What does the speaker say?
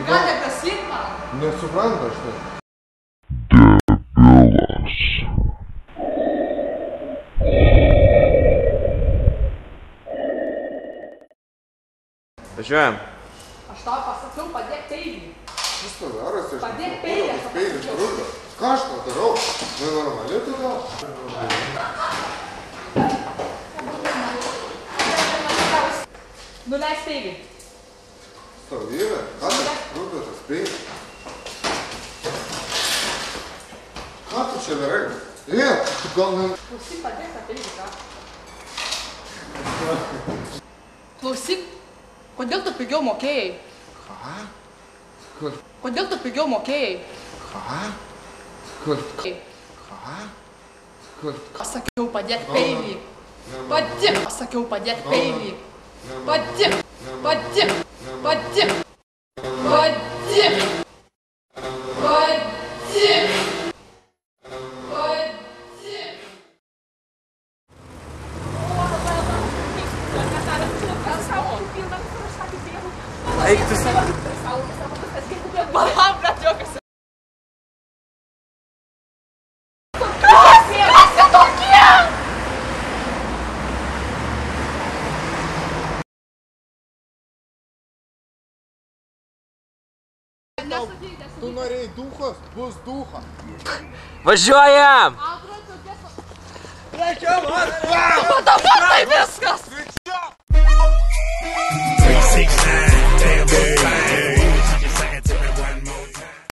Gal neprasit man? Nesupranta aš tai. Važiuojam. Aš tau pasakiau, padėk peilį. Vis to darosi, aš Padėk peilį, aš peilis trukdo. Ką aš to darau? Nenormali tu gal? Nuleis peilį. Stovybė? Ką tas trukdo tas peilis? Ką tu čia darai? Tu gal ne... Klausyk, padėk tą peilį, ką? Klausyk, kodėl tu pigiau mokėjai? Ką? Kodėl tu pigiau mokėjai? Ką? Pasakiau, padėk peilį. Padėk! Pasakiau, padėk peilį. Padėk! Padėk! Padėk! Padėk! Padėk! Eik tu su... Balam, bet jokas. Tu norėjai duchos, bus ducha. Važiuojam! Antroji tokia...